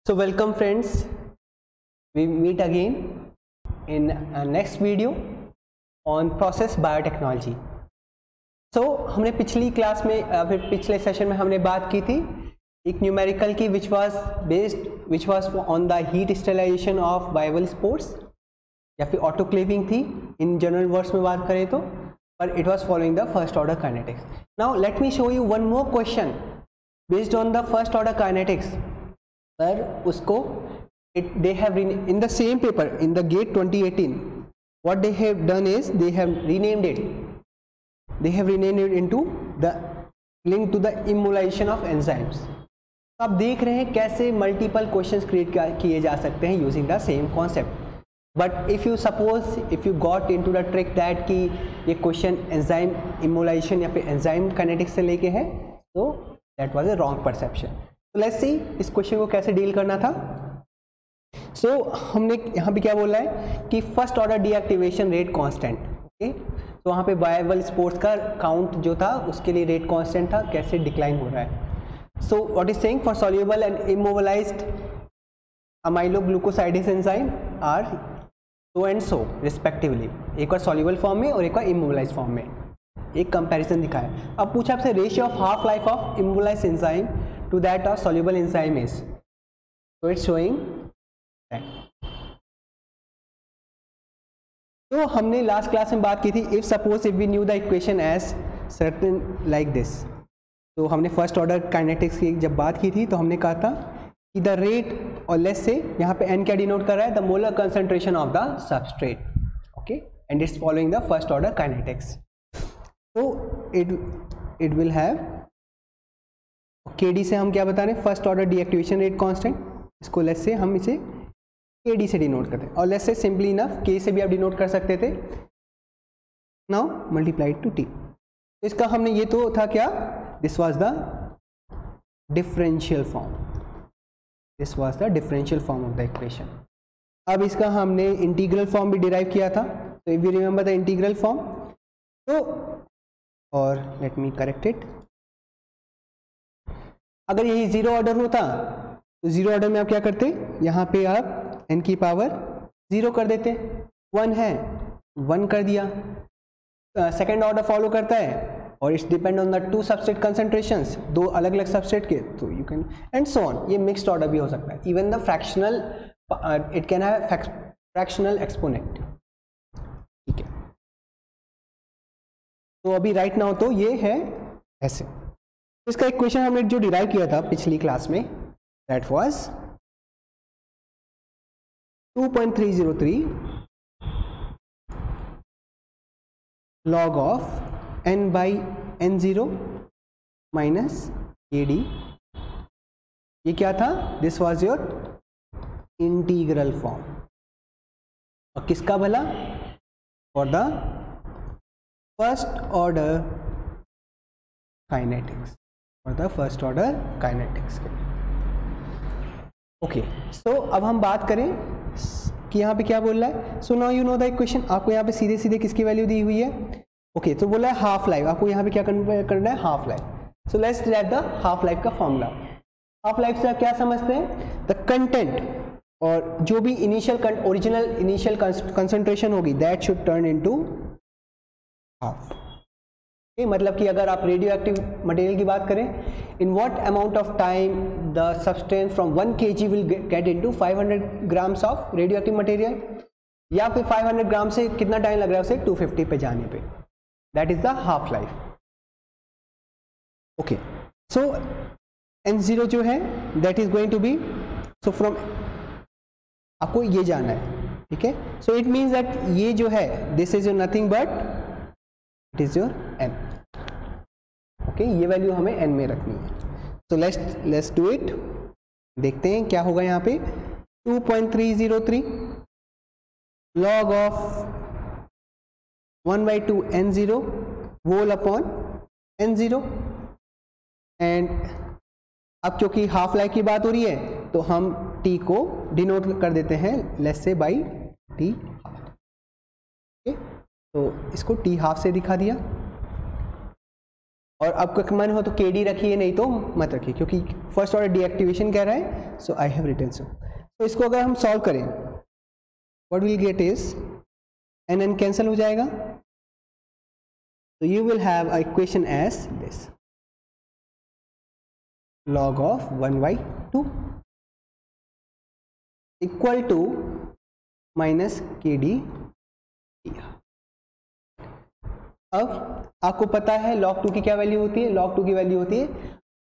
So welcome friends, we meet again in a next video on process biotechnology. So हमने पिछली class में फिर पिछले सेशन में हमने बात की थी एक न्यूमेरिकल की which was on the heat sterilization of viable spores या फिर autoclaving थी इन जनरल वर्ड्स में बात करें तो, पर it was following the first order kinetics. Now let me show you one more question based on the first order kinetics. पर उसको they have in the same paper in the GATE 2018 what they have done is they have renamed it into the link to the immobilization of enzymes. तो आप देख रहे हैं कैसे multiple questions create किए जा सकते हैं using the same concept. But if you got into the trick that कि ये क्वेश्चन एंजाइम इमोलाइजेशन या फिर एंजाइम काइनेटिक्स से लेके है, तो that was a wrong perception. तो लेट्स सी इस क्वेश्चन को कैसे डील करना था. सो हमने यहाँ पे क्या बोला है कि first order deactivation rate constant. Okay, तो वहाँ पे वायबल स्पोर्स का काउंट जो था उसके लिए रेट कांस्टेंट था, कैसे डिक्लाइन हो रहा है. So what is saying for soluble and immobilized amyloglucosidase enzyme are so and so respectively. एक बार सॉल्युबल फॉर्म में और एक बार इमोबिलाइज फॉर्म में एक कंपैरिजन दिखाया. अब पूछा आपसे ratio of half life of immobilized enzyme to that of soluble enzyme is, so it's showing that. तो हमने लास्ट क्लास में बात की थी if suppose if we knew the equation as certain like this. तो हमने फर्स्ट ऑर्डर काइनेटिक्स की जब बात की थी तो हमने कहा था कि द रेट और लेस से यहाँ पे n क्या डिनोट कर रहा है, the molar concentration of the substrate. Okay, and it's following the first order kinetics. तो इट विल हैव KD से हम क्या बता रहे हैं, first order deactivation rate constant. इसको लेस से हम इसे KD से डिनोट करते हैं, और लेस से सिंपली इनफ K से भी आप डिनोट कर सकते थे. Now multiplied to T. इसका हमने ये तो था क्या, this was the differential form. This was the differential form of the equation. अब इसका हमने इंटीग्रल फॉर्म भी डिराइव किया था. तो if you remember the integral form, तो और लेट मी करेक्ट इट. अगर यही जीरो ऑर्डर होता तो जीरो ऑर्डर में आप क्या करते, यहाँ पे आप n की पावर 0 कर देते. 1 है 1 कर दिया. सेकेंड ऑर्डर फॉलो करता है और it's depend on the two substrate concentrations, दो अलग अलग सबस्ट्रेट के. तो you can and so on. ये मिक्स्ड ऑर्डर भी हो सकता है. Even the fractional it can have fractional exponent. ठीक है, तो अभी राइट नाउ तो ये है ऐसे. इसका इक्वेशन हमने जो डिराइव किया था पिछली क्लास में, that was 2.303 log of n by n0 minus KD. ये क्या था, this was your integral form. और किसका भला, for the first order kinetics, और द फर्स्ट ऑर्डर काइनेटिक्स के. ओके, सो अब हम बात करें कि यहाँ पे क्या बोल रहा है. So now you know the equation. आपको यहाँ पे सीधे सीधे किसकी वैल्यू दी हुई है. ओके, तो बोला है हाफ लाइफ. आपको यहाँ पे क्या करना है, half life. So let's derive the half life का फॉर्मूला. हाफ लाइफ से आप क्या समझते हैं, द कंटेंट और जो भी इनिशियल ओरिजिनल इनिशियल कंसंट्रेशन होगी that should turn into half. मतलब कि अगर आप रेडियो एक्टिव मटेरियल की बात करें, in what amount of time the substance from 1 kg will get into 500 grams of radio active material, या फिर 500 ग्राम से कितना टाइम लग रहा है उसे 250 पे जाने पे. That is the half life. Okay, so n0 जो है that is going to be, so from आपको ये जानना है. ठीक है, सो इट मीन्स दैट ये जो है this is nothing but it is your n. Okay, ये वैल्यू हमें n में रखनी है. तो लेट्स डू इट. देखते हैं क्या होगा यहाँ पे. 2.303 log of 1/2 n0 whole upon n0. And अब क्योंकि हाफ लाइफ की बात हो रही है तो हम t को डिनोट कर देते हैं लेस से बाई t. ओके, तो इसको t हाफ से दिखा दिया. और आपका मन हो तो KD रखिए, नहीं तो मत रखिए, क्योंकि फर्स्ट ऑर्डर डीएक्टिवेशन कह रहा है सो आई हैव रिटन सो। तो इसको अगर हम सॉल्व करें, what will get is n cancel हो जाएगा, तो you will have a equation as this, log of 1/2 equal to minus K D. अब आपको पता है log 2 की क्या वैल्यू होती है, log 2 की वैल्यू होती है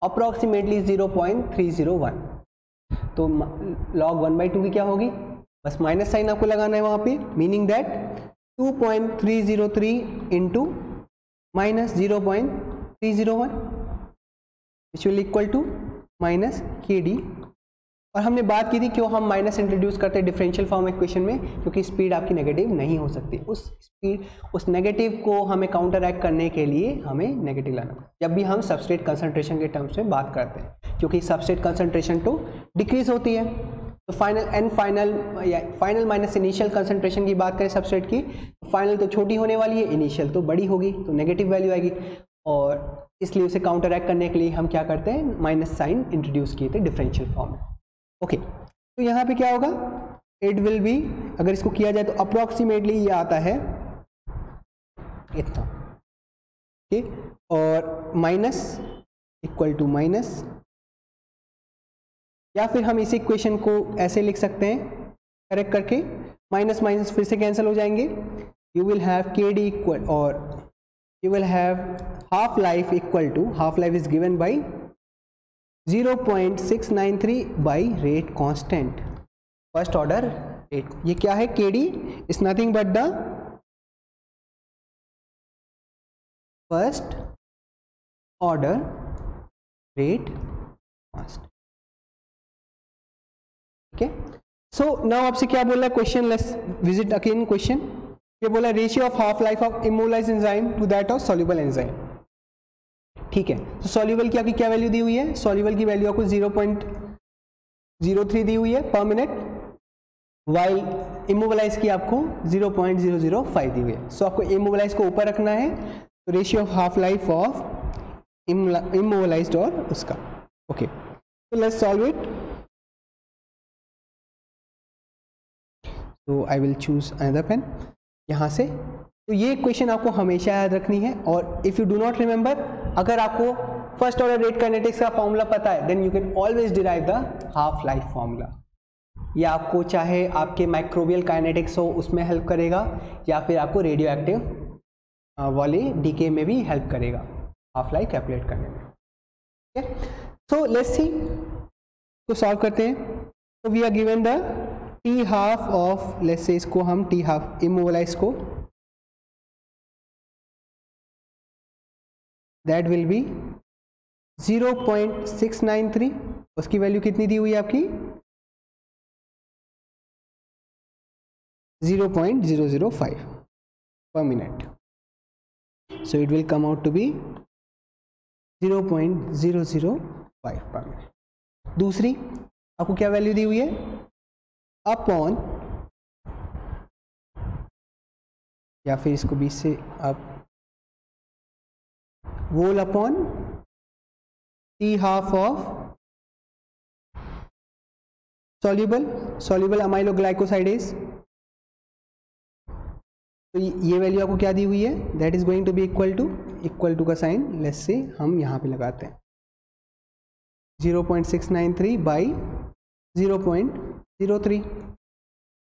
अप्रोक्सीमेटली 0.301। तो log 1/2 की क्या होगी, बस माइनस साइन आपको लगाना है वहां पे, meaning that 2.303 into minus 0.301 which will equal to minus K D. और हमने बात की थी क्यों हम माइनस इंट्रोड्यूस करते हैं डिफरेंशियल फॉर्म इक्वेशन में, क्योंकि स्पीड आपकी नेगेटिव नहीं हो सकती, उस नेगेटिव को हमें काउंटर एक्ट करने के लिए हमें नेगेटिव लाना जब भी हम सबस्ट्रेट कंसंट्रेशन के टर्म्स में बात करते हैं, क्योंकि सबस्ट्रेट कंसंट्रेशन तो डिक्रीज होती है। तो फाइनल माइनस इनिशियल कंसंट्रेशन की बात करें सबस्ट्रेट की, फाइनल तो छोटी होने वाली है, इनिशियल तो बड़ी होगी, तो नेगेटिव वैल्यू आएगी, और इसलिए उसे काउंटर एक्ट करने के लिए हम क्या करते हैं, माइनस साइन इंट्रोड्यूस किए थे डिफरेंशियल फॉर्म में। ओके, तो यहाँ पे क्या होगा, इट विल बी, अगर इसको किया जाए तो अप्रोक्सीमेटली ये आता है इतना, ठीक, और माइनस इक्वल टू माइनस, या फिर हम इस इक्वेशन को ऐसे लिख सकते हैं करेक्ट करके, माइनस माइनस फिर से कैंसिल हो जाएंगे, यू विल हैव के डी इक्वल, और you will have half life equal to, half life is given by 0.693 by rate constant, first order rate। ये क्या है, KD is nothing but the first order rate constant। ठीक है, so now आपसे क्या बोल रहा है question, let's visit again question. ये बोला ratio of half life of immobilized enzyme to that of soluble enzyme. ठीक है, तो सॉल्युबल की आपकी क्या वैल्यू दी हुई है, सॉल्युबल की वैल्यू आपको 0.03 दी हुई है पर मिनट, वाइल इमोबलाइज की आपको 0.005 दी हुई है। सो आपको इमोबलाइज को ऊपर रखना है, तो ratio of half life of immobilized और उसका। ओके, तो लेट्स सॉल्व इट। तो I will choose another pen यहाँ से। तो ये इक्वेशन आपको हमेशा याद रखनी है, और if you do not remember, अगर आपको फर्स्ट ऑर्डर रेट काइनेटिक्स का फॉर्मूला पता है, then you can always derive the half life formula. या आपको चाहे आपके माइक्रोबियल काइनेटिक्स हो उसमें हेल्प करेगा, या फिर आपको रेडियो एक्टिव वाले डीके में भी हेल्प करेगा हाफ लाइफ कैलकुलेट करने में। ठीक है, सो लेट्स सी, तो सॉल्व करते हैं। तो we are given the T half of, let's say इसको हम टी हाफ इमोबलाइज को, दैट विल बी 0.693, उसकी वैल्यू कितनी दी हुई है आपकी 0.005 per minute, so it will come out to be 0.005 per minute। दूसरी आपको क्या वैल्यू दी हुई है, अपॉन, या फिर इसको 20 से आप whole upon T half of soluble amyloglycosidase. तो ये वैल्यू आपको क्या दी हुई है, that is going to be equal to का साइन लेट्स से हम यहाँ पे लगाते हैं 0.693 बाई 0.03,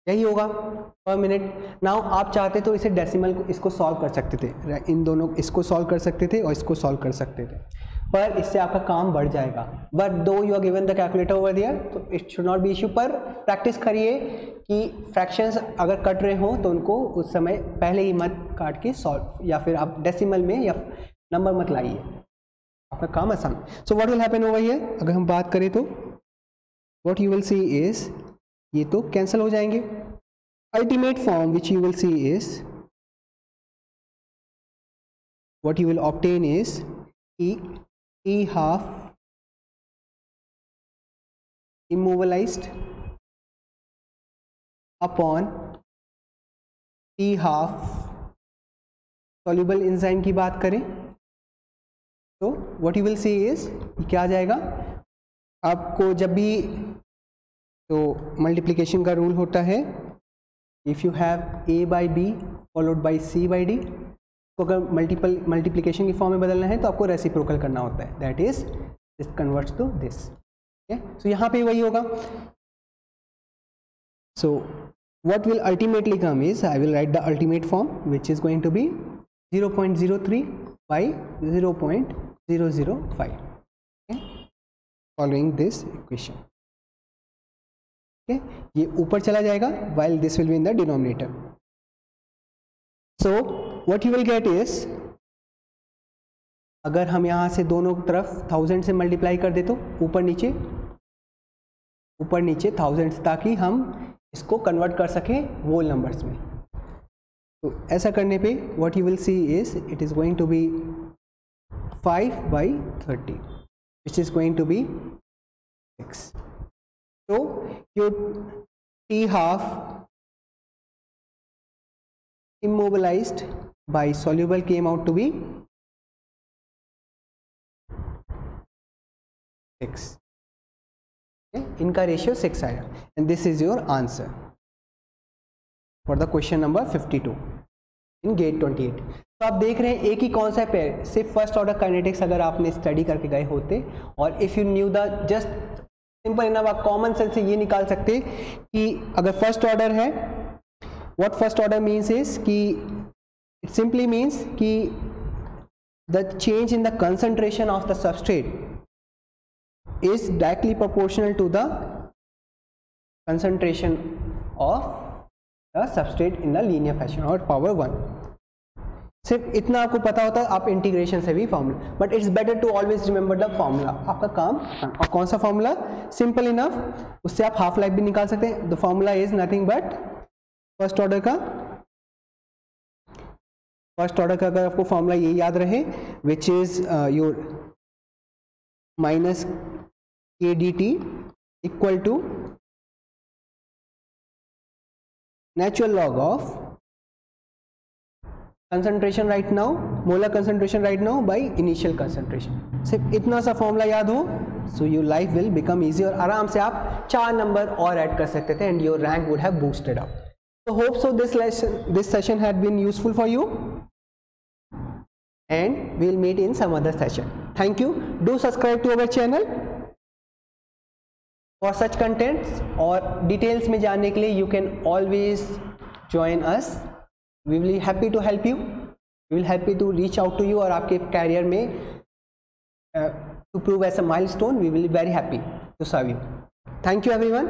यही होगा पर मिनट। नाउ आप चाहते तो इसे डेसिमल को इसको सॉल्व कर सकते थे, इन दोनों इसको सॉल्व कर सकते थे और इसको सॉल्व कर सकते थे, पर इससे आपका काम बढ़ जाएगा। But though you are given the calculator over there, तो it should not be issue. पर प्रैक्टिस करिए कि फ्रैक्शंस अगर कट रहे हो तो उनको उस समय पहले ही मत काट के सॉल्व, या फिर आप डेसिमल में या नंबर मत लाइए, आपका काम आसान। So what will happen over here, अगर हम बात करें तो what you will see is, ये तो कैंसिल हो जाएंगे। Ultimate form which you will see is, what you will obtain is E half immobilized upon T half soluble enzyme की बात करें तो what you will see is क्या आ जाएगा, आपको जब भी तो मल्टीप्लिकेशन का रूल होता है, if you have a by be followed by c by D, तो अगर मल्टीप्लिकेशन की फॉर्म में बदलना है तो आपको रेसिप्रोकल करना होता है, that is this converts to this. So यहाँ पे वही होगा। सो what will ultimately come is, I will write the ultimate form which is going to be 0.03 by 0.005, okay? Following this equation, okay? ये ऊपर चला जाएगा while this will be in the denominator. So what you will get is, अगर हम यहाँ से दोनों तरफ 1000 से मल्टीप्लाई कर दे तो ऊपर नीचे 1000 ताकि हम इसको कन्वर्ट कर सकें होल नंबर्स में। तो ऐसा करने पे what you will see is it is going to be 5/30 which is going to be 6। तो your t half immobilized by soluble came out to be 6। इनका रेशियो 6 आया and this is your answer for the question number 52 in GATE 28। तो आप देख रहे हैं एक ही concept है, सिर्फ फर्स्ट ऑर्डर काइनेटिक्स अगर आपने स्टडी करके गए होते और if you new the just simple enough, आप कॉमन सेंस से ये निकाल सकते कि अगर फर्स्ट ऑर्डर है, what first order means is कि इट सिंपली मीन्स कि the change in the concentration of the substrate is directly proportional to the concentration of the substrate in the linear fashion or power 1। सिर्फ इतना आपको पता होता है, आप integration से भी formula, but it's better to always remember the formula. आपका काम, और कौन सा फॉर्मूला? सिंपल इनफ, उससे आप हाफ लाइफ भी निकाल सकते हैं। The formula is nothing but first order का अगर आपको फॉर्मूला ये याद रहे which is your minus k dt equal to natural log of concentration right now, molar concentration right now by initial concentration। सिर्फ इतना सा फॉर्मूला याद हो, so your life will become easy और आराम से आप 4 नंबर और ऐड कर सकते थे and your rank would have boosted up। So hope so this session had been useful for you and we'll meet in some other session। Thank you। Do subscribe to our channel for such contents और details में जानने के लिए you can always join us। We will be happy to help you। We will happy to reach out to you और आपके career में to prove as a milestone we will be very happy to serve you। Thank you everyone।